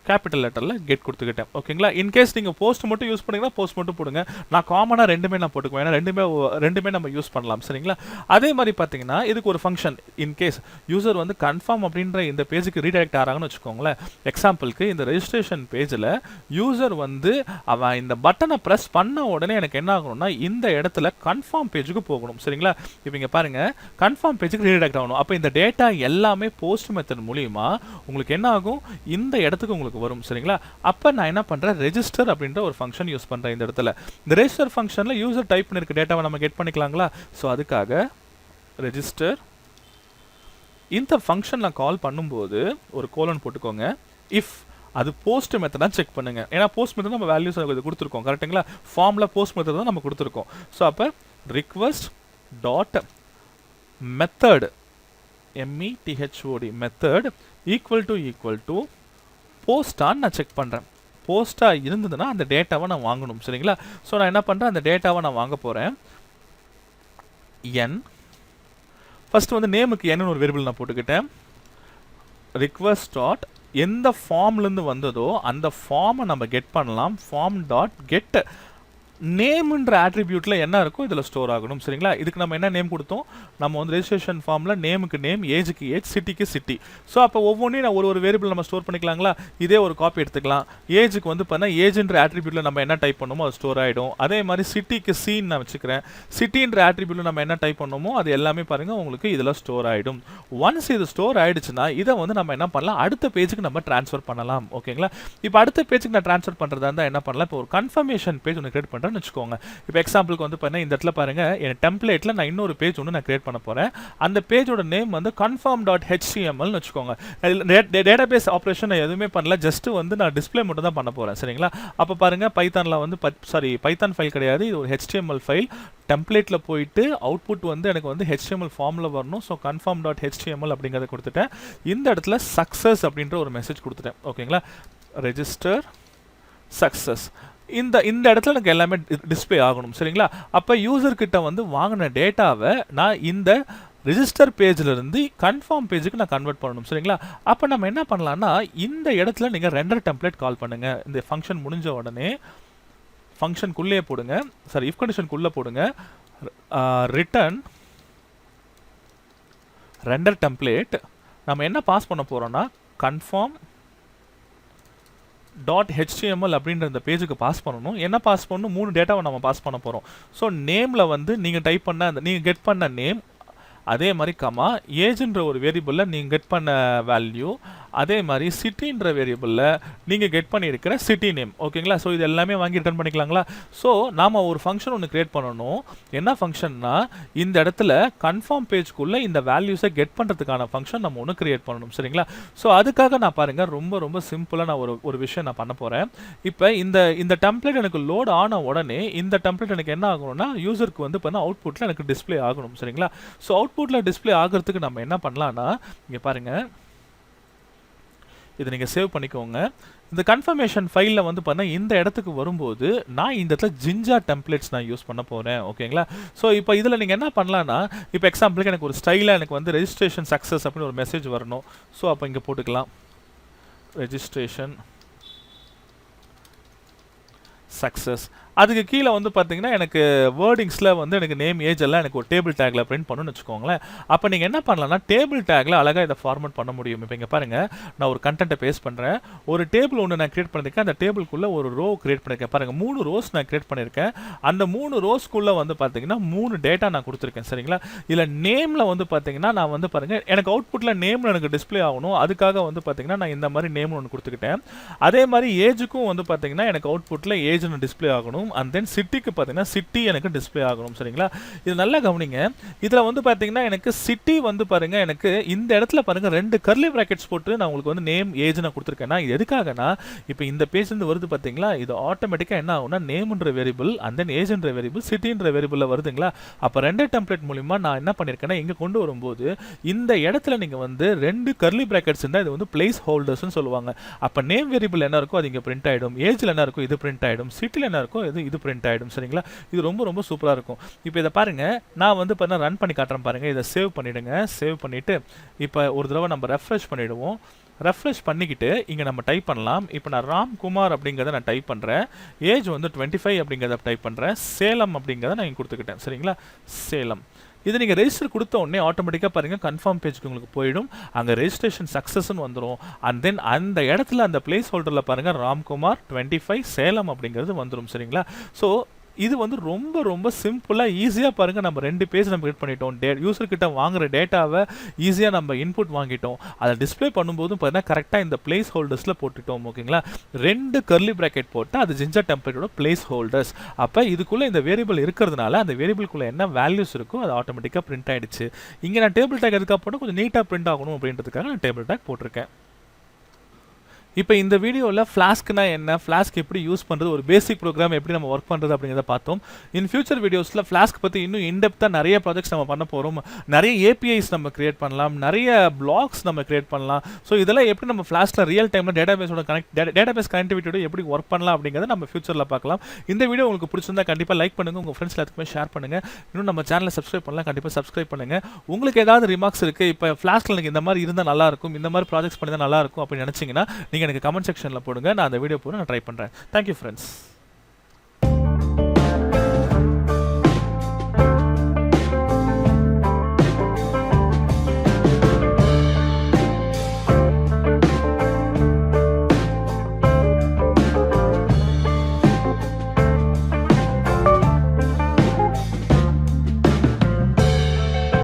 கேபிட்டல் லெட்டரில் கெட் கொடுத்துக்கிட்டேன். ஓகேங்களா? இன்கேஸ் நீங்கள் போஸ்ட் மட்டும் யூஸ் பண்ணிங்கன்னா போஸ்ட் மட்டும் போடுங்க. நான் காமனாக ரெண்டுமே நான் போட்டுக்குவேன். ஏன்னா ரெண்டுமே நம்ம யூஸ் பண்ணலாம். சரிங்களா? அதே மாதிரி பார்த்தீங்கன்னா இதுக்கு ஒரு ஃபங்க்ஷன், இன்கேஸ் யூசர் வந்து கன்ஃபார்ம் அப்படின்ற இந்த பேஜுக்கு ரீடைரக்ட் ஆகிறாங்கன்னு வச்சுக்கோங்களேன். எக்ஸாம்பிளுக்கு இந்த ரெஜிஸ்ட்ரேஷன் பேஜில் யூசர் வந்து அவன் இந்த பட்டனை ப்ரெஸ் பண்ண உடனே எனக்கு என்ன ஆகணும்னா இந்த இடத்துல கன்ஃபார்ம் பேஜுக்கு போகணும். சரிங்களா? இப்போ இங்கே பாருங்கள், கன்ஃபார்ம் பேஜுக்கு ரீடைரக்ட் ஆகணும். அப்போ இந்த டேட்டா எல்லாமே போஸ்ட் மெத்தட் மூலியமா உங்களுக்கு என்ன ஆகும், இந்த இடத்துக்கு உங்களுக்கு வரும். சரிங்களா? அப்ப நான் என்ன பண்றேன், ரெஜிஸ்டர் அப்படின்ற ஒரு ஃபங்க்ஷன் யூஸ் பண்றேன் இந்த இடத்துல. இந்த ரெஜிஸ்டர் ஃபங்க்ஷன்ல யூசர் டைப் பண்ணிருக்க டேட்டாவை நம்ம கெட் பண்ணிக்கலாங்களா? சோ அதுக்காக ரெஜிஸ்டர் இந்த ஃபங்க்ஷன் நான் கால் பண்ணும்போது ஒரு கோலன் போட்டுக்கோங்க. இஃப் அது போஸ்ட் மெத்தடா செக் பண்ணுங்க. ஏன்னா போஸ்ட் மெத்தட் நம்ம வேல்யூஸ் கொடுத்துருக்கோம். கரெக்ட்டுங்களா? ஃபார்ம்ல போஸ்ட் மெத்தட் தான் நம்ம கொடுத்துருக்கோம். ஸோ அப்போ request dot method method equal to போஸ்டான்னு நான் செக் பண்ணுறேன். போஸ்ட்டாக இருந்ததுன்னா அந்த டேட்டாவை நான் வாங்கணும். சரிங்களா? ஸோ நான் என்ன பண்ணுறேன், அந்த டேட்டாவை நான் வாங்க போகிறேன். என் ஃபஸ்ட்டு வந்து நேமுக்கு என்னன்னு ஒரு வேரியபிள் நான் போட்டுக்கிட்டேன். ரிக்வெஸ்ட் டாட் எந்த ஃபார்ம்லேருந்து வந்ததோ அந்த ஃபார்மை நம்ம கெட் பண்ணலாம். ஃபார்ம் டாட் கெட் நேம்ன்ற ஆட்ரிபியூட்ல என்ன இருக்கோ இதில் ஸ்டோர் ஆகணும். சரிங்களா? இதுக்கு நம்ம என்ன நேம் கொடுத்தோம், நம்ம வந்து ரெஜிஸ்ட்ரேஷன் ஃபார்மில் நேமுக்கு நேம், ஏஜுக்கு ஏஜ், சிட்டிக்கு சிட்டி. ஸோ அப்போ ஒவ்வொன்றையும் நான் ஒரு வேரியபிள் நம்ம ஸ்டோர் பண்ணிக்கலாங்களா? இதே ஒரு காப்பி எடுத்துக்கலாம். ஏஜுக்கு வந்து பார்த்தா ஏஜ்ன்ற ஆட்ரிபியூட்ல நம்ம என்ன டைப் பண்ணோமோ அது ஸ்டோர் ஆகிடும். அதே மாதிரி சிட்டிக்கு சீன் நான் வச்சுக்கிறேன். சிட்டின்ற ஆட்ரிபியூட்ல நம்ம என்ன டைப் பண்ணோமோ அது எல்லாமே பாருங்க உங்களுக்கு இதில் ஸ்டோர் ஆகிடும். ஒன்ஸ் இது ஸ்டோர் ஆயிடுச்சுன்னா இதை வந்து நம்ம என்ன பண்ணலாம், அடுத்த பேஜுக்கு நம்ம ட்ரான்ஸ்ஃபர் பண்ணலாம். ஓகேங்களா? இப்போ அடுத்த பேஜுக்கு நான் ட்ரான்ஸ்ஃபர் பண்ணுறதா இருந்தால் என்ன பண்ணலாம், இப்போ ஒரு கன்ஃபர்மேஷன் பேஜ் ஒன்று கிரியேட் பண்ணுறேன் வச்சுக்கோங்க. இப்போ எக்ஸாம்பிளுக்கு வந்து பாருங்க, இந்த இடத்துல பாருங்க என் டெம்ப்ளேட்ல நான் இன்னொரு பேஜ் ஒன்று நான் கிரியேட் பண்ண போறேன். அந்த பேஜோட நேம் வந்து confirm.html னு வச்சுக்கோங்க. டேட்டாபேஸ் ஆபரேஷன் நான் எதுவுமே பண்ணல, ஜஸ்ட் வந்து நான் டிஸ்ப்ளே மட்டும் தான் பண்ண போறேன். சரிங்களா? அப்போ பாருங்க பைத்தான்ல வந்து பைத்தான் ஃபைல் கிடையாது, இது ஒரு HTML ஃபைல். டெம்ப்ளேட்ல போயிட்டு அவுட்புட் வந்து எனக்கு வந்து HTML ஃபார்ம்ல வரணும். ஸோ confirm.html அப்படிங்கிறத கொடுத்துட்டேன். இந்த இடத்துல சக்சஸ் அப்படின்ற ஒரு மெசேஜ் கொடுத்துட்டேன். ஓகேங்களா? Register success. இந்த இடத்துல எனக்கு எல்லாமே டிஸ்பிளே ஆகணும். சரிங்களா? அப்போ யூசர் கிட்ட வந்து வாங்கின டேட்டாவை நான் இந்த ரெஜிஸ்டர் பேஜ்ல இருந்து கன்ஃபார்ம் பேஜுக்கு நான் கன்வெர்ட் பண்ணணும். சரிங்களா? அப்போ நம்ம என்ன பண்ணலாம்னா இந்த இடத்துல நீங்கள் ரெண்டர் டெம்ப்ளேட் கால் பண்ணுங்க. இந்த ஃபங்க்ஷன் முடிஞ்ச உடனே ஃபங்க்ஷனுக்குள்ளே போடுங்க, இஃப் கண்டிஷனுக்குள்ளே போடுங்க, ரிட்டர்ன் ரெண்டர் டெம்ப்ளேட். நம்ம என்ன பாஸ் பண்ண போறோம்னா confirm .html அப்படின்ற இந்த பேஜுக்கு பாஸ் பண்ணணும். என்ன பாஸ் பண்ணணும், 3 டேட்டாவை நம்ம பாஸ் பண்ண போகிறோம். ஸோ நேமில் வந்து நீங்கள் டைப் பண்ண நீங்கள் கெட் பண்ண நேம், அதே மாதிரி கமா ஏஜ்ன்ற ஒரு வேரியபிளில் நீங்கள் கெட் பண்ண வேல்யூ, அதே மாதிரி சிட்டின்ற வேரியபிளில் நீங்கள் கெட் பண்ணியிருக்கிற சிட்டி நேம். ஓகேங்களா? ஸோ இது எல்லாமே வாங்கி ரிட்டர்ன் பண்ணிக்கலாங்களா? ஸோ நாம் ஒரு ஃபங்க்ஷன் ஒன்று கிரியேட் பண்ணணும். என்ன ஃபங்க்ஷன்னா இந்த இடத்துல கன்ஃபார்ம் பேஜ்க்குள்ளே இந்த வேல்யூஸை கெட் பண்ணுறதுக்கான ஃபங்க்ஷன் நம்ம ஒன்று கிரியேட் பண்ணணும். சரிங்களா? ஸோ அதுக்காக நான் பாருங்கள் ரொம்ப சிம்பிளாக நான் ஒரு விஷயம் நான் பண்ண போகிறேன். இப்போ இந்த டெம்ப்ளேட் எனக்கு லோட் ஆன உடனே இந்த டெம்ப்ளேட் எனக்கு என்ன ஆகணும்னா யூசருக்கு வந்து பண்ண அவுட்புட்டில் எனக்கு டிஸ்பிளே ஆகணும். சரிங்களா? ஸோ அவுட்புட்டில் டிஸ்பிளே ஆகிறதுக்கு நம்ம என்ன பண்ணலாம்னா இங்கே பாருங்கள், இதை நீங்கள் சேவ் பண்ணிக்கோங்க. இந்த கன்ஃபர்மேஷன் ஃபைலில் வந்து பார்த்தா இந்த இடத்துக்கு வரும்போது நான் இந்த இடத்துல ஜிஞ்சா டெம்ப்ளேட்ஸ் நான் யூஸ் பண்ண போகிறேன். ஓகேங்களா? ஸோ இப்போ இதில் நீங்கள் என்ன பண்ணலான்னா, இப்போ எக்ஸாம்பிளுக்கு எனக்கு ஒரு ஸ்டைலாக எனக்கு வந்து ரெஜிஸ்ட்ரேஷன் சக்ஸஸ் அப்படின்னு ஒரு மெசேஜ் வரணும். ஸோ அப்போ இங்கே போட்டுக்கலாம் ரெஜிஸ்ட்ரேஷன் சக்ஸஸ். அதுக்கு கீழே வந்து பார்த்தீங்கன்னா எனக்கு வேர்டிங்ஸில் வந்து எனக்கு நேம் ஏஜ் எல்லாம் எனக்கு ஒரு டேபிள் டேக்கில் பிரிண்ட் பண்ணணும்னு வச்சுக்கோங்களேன். அப்போ நீங்கள் என்ன பண்ணலாம்னா டேபிள் டேக்கில் அழகாக இதை ஃபார்மேட் பண்ண முடியும். இப்போ இங்கே பாருங்கள், நான் ஒரு கண்டென்ட்டை பேஸ்ட் பண்ணுறேன். ஒரு டேபிள் ஒன்று நான் கிரியேட் பண்ணியிருக்கேன். அந்த டேபிளுக்குள்ளே ஒரு ரோ கிரியேட் பண்ணியிருக்கேன். பாருங்கள் 3 ரோஸ் நான் கிரியேட் பண்ணியிருக்கேன். அந்த 3 ரோஸ்க்குள்ளே வந்து பார்த்தீங்கன்னா 3 டேட்டா நான் கொடுத்துருக்கேன். சரிங்களா? இதில் நேமில் வந்து பார்த்தீங்கன்னா நான் வந்து பாருங்கள் எனக்கு அவுட்புட்டில் நேமில் எனக்கு டிஸ்பிளே ஆகணும். அதுக்காக வந்து பார்த்தீங்கன்னா நான் இந்த மாதிரி நேம் ஒன்று கொடுத்துக்கிட்டேன். அதே மாதிரி ஏஜுக்கும் வந்து பார்த்தீங்கன்னா எனக்கு அவுட்புட்டில் ஏஜ்னு டிஸ்பிளே ஆகணும். அண்ட் தென் சிட்டிக்கு பார்த்தீங்கன்னா சிட்டி எனக்கு டிஸ்பிளே ஆகணும். சரிங்களா? இது நல்லா கவனிங்க. இதில் வந்து பார்த்தீங்கன்னா எனக்கு சிட்டி வந்து பாருங்க எனக்கு இந்த இடத்துல பாருங்க 2 கர்லி பிராக்கெட்ஸ் போட்டு நான் உங்களுக்கு வந்து நேம் ஏஜ் நான் கொடுத்துருக்கேன்னா இது எதுக்காகனா இப்போ இந்த பேஜ் இருந்து வருது பார்த்தீங்களா, இது ஆட்டோமேட்டிக்காக என்ன ஆகும்னா நேம்ன்ற வேரியபிள் அண்ட் தென் ஏஜ்ன்ற வேரியபிள் சிட்டின்ற வேரியபிளில் வருதுங்களா. அப்போ 2 டெம்ப்ளேட் மூலிமா நான் என்ன பண்ணியிருக்கேன்னா இங்கே கொண்டு வரும்போது இந்த இடத்துல நீங்கள் வந்து 2 கர்லி பிராக்கெட்ஸ் இருந்தால் இது வந்து பிளேஸ் ஹோல்டர்ஸ்னு சொல்லுவாங்க. அப்போ நேம் வேரியபிள் என்ன இருக்கோ அது இங்கே பிரிண்ட் ஆகிடும், ஏஜில் என்ன இருக்கோ இது பிரிண்ட் ஆகிடும், சிட்டியில் என்ன இருக்கோ இது பிரிண்ட் ஆகிடும். சரிங்களா? இது ரொம்ப ரொம்ப சூப்பராக இருக்கும். இப்போ இதை பாருங்க, நான் வந்து பார்த்தா ரன் பண்ணி காட்டுறேன் பாருங்க. இதை சேவ் பண்ணிவிடுங்க. சேவ் பண்ணிவிட்டு இப்போ ஒரு தடவை நம்ம ரெஃப்ரெஷ் பண்ணிவிடுவோம். ரெஃப்ரெஷ் பண்ணிக்கிட்டு இங்கே நம்ம டைப் பண்ணலாம். இப்போ நான் ராம்குமார் அப்படிங்கிறத நான் டைப் பண்ணுறேன். ஏஜ் வந்து 25 அப்படிங்கிறத டைப் பண்ணுறேன். சேலம் அப்படிங்கிறத நான் இங்கே கொடுத்துக்கிட்டேன். சரிங்களா? சேலம். இது நீங்கள் ரெஜிஸ்டர் கொடுத்த உடனே ஆட்டோமேட்டிக்காக பாருங்கள் கன்ஃபார்ம் பேஜுக்கு உங்களுக்கு போயிடும். அங்கே ரெஜிஸ்ட்ரேஷன் சக்ஸஸ்ன்னு வந்துடும். அண்ட் தென் அந்த இடத்துல அந்த பிளேஸ் ஹோல்டரில் பாருங்கள் ராம்குமார் 25 சேலம் அப்படிங்கிறது வந்துடும். சரிங்களா? ஸோ இது வந்து ரொம்ப ரொம்ப சிம்பிளாக ஈஸியாக பாருங்கள் நம்ம 2 பேஜ் நம்ம கிரியேட் பண்ணிட்டோம். யூசர்கிட்ட வாங்குற டேட்டாவை ஈஸியாக நம்ம இன்புட் வாங்கிட்டோம். அதை டிஸ்பிளே பண்ணும்போதும் பார்த்தீங்கன்னா கரெக்டாக இந்த பிளேஸ் ஹோல்டர்ஸில் போட்டுட்டோம். ஓகேங்களா? 2 கர்லி பிராக்கெட் போட்டு அது ஜிஞ்சர் டெம்ப்ளேட்டோட பிளேஸ் ஹோல்டர்ஸ். அப்போ இதுக்குள்ளே இந்த வேரியபிள் இருக்கிறதுனால அந்த வேரியபிள்குள்ளே என்ன வேல்யூஸ் இருக்கோ அது ஆட்டோமேட்டிக்காக பிரிண்ட் ஆகிடுச்சு. இங்கே நான் டேபிள் டேக் எதுக்காக போட்டு கொஞ்சம் நீட்டாக பிரிண்ட் ஆகணும் அப்படின்றதுக்காக நான் டேபிள் டேக் போட்டிருக்கேன். இப்போ இந்த வீடியோவில் ஃப்ளாஸ்க்னா என்ன, ஃப்ளாஸ்க் எப்படி யூஸ் பண்ணுறது, ஒரு பேசிக் ப்ரோக்ராம் எப்படி நம்ம ஒர்க் பண்ணுறது அப்படிங்கிறத பார்த்தோம். இன் ஃபியூச்சர் வீடியோஸில் ஃப்ளாஸ்க் பற்றி இன்னும் இன்டெப்த்தாக நிறைய ப்ராஜெக்ட்ஸ் நம்ம பண்ண போகிறோம். நிறைய ஏபிஐஸ் நம்ம கிரியேட் பண்ணலாம், நிறைய பிளாக்ஸ் நம்ம கிரியேட் பண்ணலாம். ஸோ இதெல்லாம் எப்படி நம்ம ஃப்ளாஸ்கில் ரியல் டைமில் டேட்டாபேஸோட டேட்டாபேஸ் கனெக்டிவிட்டியோட எப்படி ஒர்க் பண்ணலாம் அப்படிங்கிறத நம்ம ஃபியூச்சரில் பார்க்கலாம். இந்த வீடியோ உங்களுக்கு பிடிச்சிருந்தா கண்டிப்பாக லைக் பண்ணுங்கள், உங்கள் ஃப்ரெண்ட்ஸ் எல்லாத்துக்குமே ஷேர் பண்ணுங்கள். இன்னும் நம்ம சேனலை சப்ஸ்கிரைப் பண்ணலாம், கண்டிப்பாக சப்ஸ்கிரைப் பண்ணுங்கள். உங்களுக்கு ஏதாவது ரிமார்க்ஸ் இருக்குது, இப்போ ஃப்ளாஸ்கில் எனக்கு இந்த மாதிரி இருந்தால் நல்லாயிருக்கும், இந்த மாதிரி ப்ராஜெக்ட்ஸ் பண்ணி தான் நல்லாயிருக்கும் அப்படின்னு நினச்சிங்கன்னா நீங்கள் எனக்கு கமெண்ட் செக்ஷனில் போடுங்க. நான் அந்த வீடியோ போட நான் ட்ரை பண்ணுறேன். Thank you friends.